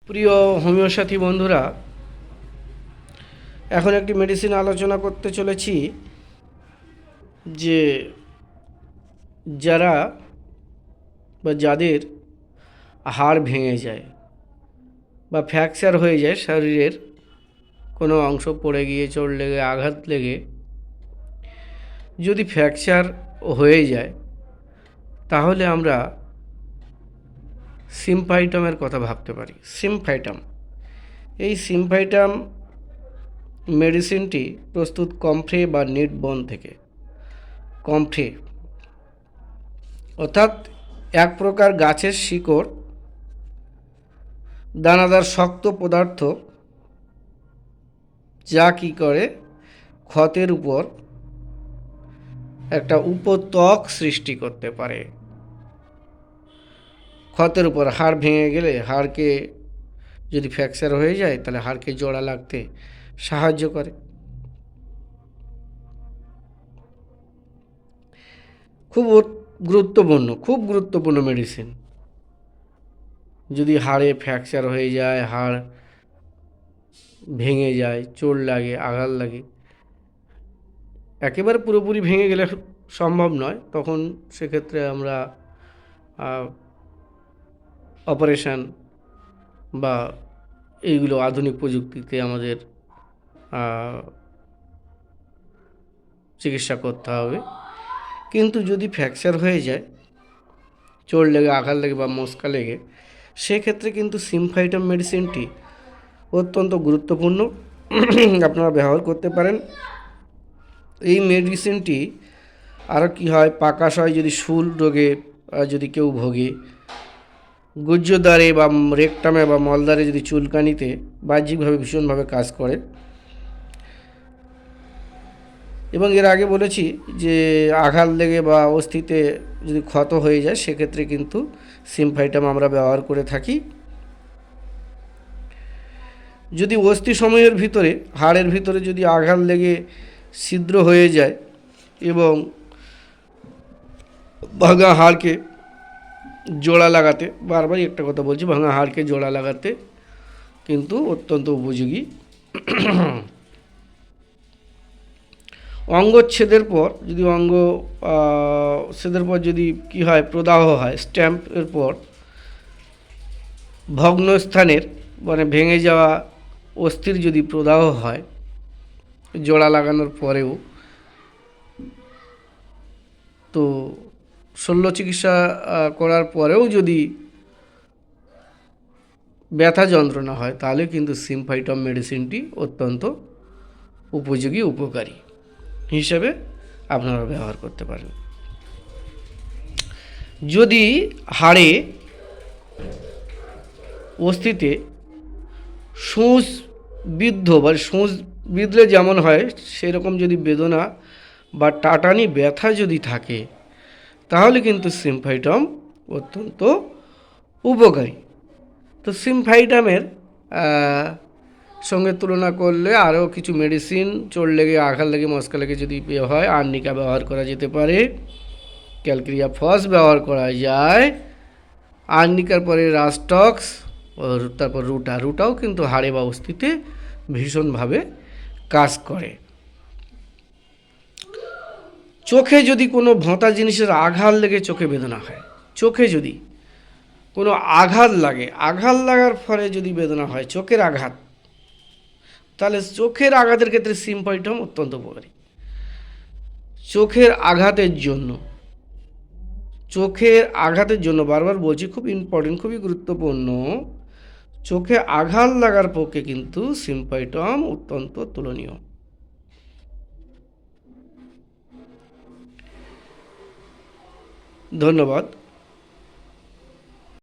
প্রিয় হোমিও সাথী বন্ধুরা, এখন একটি মেডিসিন আলোচনা করতে চলেছি যে যারা বা যাদের হাড় ভেঙে যায় বা ফ্র্যাকচার হয়ে যায়, শরীরের কোনো অংশ পড়ে গিয়ে চোট লেগে আঘাত লেগে যদি ফ্র্যাকচার হয়ে যায়, তাহলে আমরা সিম্পাইটামের কথা ভাবতে পারি। সিম্পাইটাম, এই সিম্পাইটাম মেডিসিনটি প্রস্তুত কমফ্রে বা নিট বন থেকে। কমফ্রে অর্থাৎ এক প্রকার গাছের শিকড়, দানাদার শক্ত পদার্থ, যা কী করে ক্ষতের উপর একটা উপত্বক সৃষ্টি করতে পারে। ক্ষতের উপর হাড় ভেঙে গেলে, হাড়কে যদি ফ্র্যাকচার হয়ে যায়, তাহলে হাড়কে জোড়া লাগতে সাহায্য করে। খুব গুরুত্বপূর্ণ মেডিসিন। যদি হাড়ে ফ্র্যাকচার হয়ে যায়, হাড় ভেঙে যায়, চোট লাগে, আঘাত লাগে, একেবারে পুরোপুরি ভেঙে গেলে সম্ভব নয়, তখন সেক্ষেত্রে আমরা অপারেশান বা এইগুলো আধুনিক প্রযুক্তিতে আমাদের চিকিৎসা করতে হবে। কিন্তু যদি ফ্র্যাকচার হয়ে যায়, চোট লেগে, আঘাত লেগে বা মস্কা লেগে, সেক্ষেত্রে কিন্তু সিম্পাইটাম মেডিসিনটি অত্যন্ত গুরুত্বপূর্ণ, আপনারা ব্যবহার করতে পারেন। এই মেডিসিনটি আরও কী হয়, পাকাশয় যদি শুল রোগে যদি কেউ ভোগে, গুহ্যদ্বারে বা রেকটামে বা মলদ্বারে যদি চুলকানিতে বাহ্যিকভাবে ভীষণভাবে কাজ করে। এবং এর আগে বলেছি যে আঘাত লেগে বা অস্থিতে যদি ক্ষত হয়ে যায়, সেক্ষেত্রে কিন্তু সিম্পাইটাম আমরা ব্যবহার করে থাকি। যদি অস্থি সময়ের ভিতরে, হাড়ের ভিতরে যদি আঘাত লেগে ছিদ্র হয়ে যায় এবং ভাঙা হাড়কে জোড়া লাগাতে, বারবারই একটা কথা বলছি, ভাঙা হাড়কে জোড়া লাগাতে কিন্তু অত্যন্ত উপযোগী। অঙ্গচ্ছেদের পর যদি ছেদের পর যদি কী হয়, প্রদাহ হয়, স্ট্যাম্পের পর ভগ্নস্থানের মানে ভেঙে যাওয়া অস্থির যদি প্রদাহ হয় জোড়া লাগানোর পরেও, তো শল্য চিকিৎসা করার পরেও যদি ব্যথা যন্ত্রণা হয়, তাহলে কিন্তু সিম্পাইটাম মেডিসিনটি অত্যন্ত উপযোগী, উপকারী হিসেবে আপনারা ব্যবহার করতে পারেন। যদি হাড়ে অস্থিতে সূঁচ বিদ্ধ বা সূঁচ বিঁধলে যেমন হয় সেরকম যদি বেদনা বা টাটানি ব্যথা যদি থাকে, তাহলে কিন্তু সিম্পাইটাম অত্যন্ত উপকারী। তো সিম্পাইটামের সঙ্গে তুলনা করলে আরও কিছু মেডিসিন, চোট লেগে, আঘাত লেগে, মস্কা লেগে যদি হয়, আর্নিকা ব্যবহার করা যেতে পারে, ক্যালকেরিয়া ফস ব্যবহার করা যায়, আর্নিকার পরে রাস্টক্স, তারপর রুটাও কিন্তু হাড়ে বা অস্থিতে ভীষণভাবে কাজ করে। চোখে যদি কোনো ভোঁতা জিনিসের আঘাত লেগে চোখে বেদনা হয়, চোখে যদি কোনো আঘাত লাগে, আঘাত লাগার ফলে যদি বেদনা হয়, চোখের আঘাত, তাহলে চোখের আঘাতের ক্ষেত্রে সিম্পাইটাম অত্যন্ত উপকারী। চোখের আঘাতের জন্য বারবার বলছি, খুব ইম্পর্টেন্ট, খুবই গুরুত্বপূর্ণ, চোখে আঘাত লাগার পক্ষে কিন্তু সিম্পাইটাম অত্যন্ত তুলনীয়। ধন্যবাদ।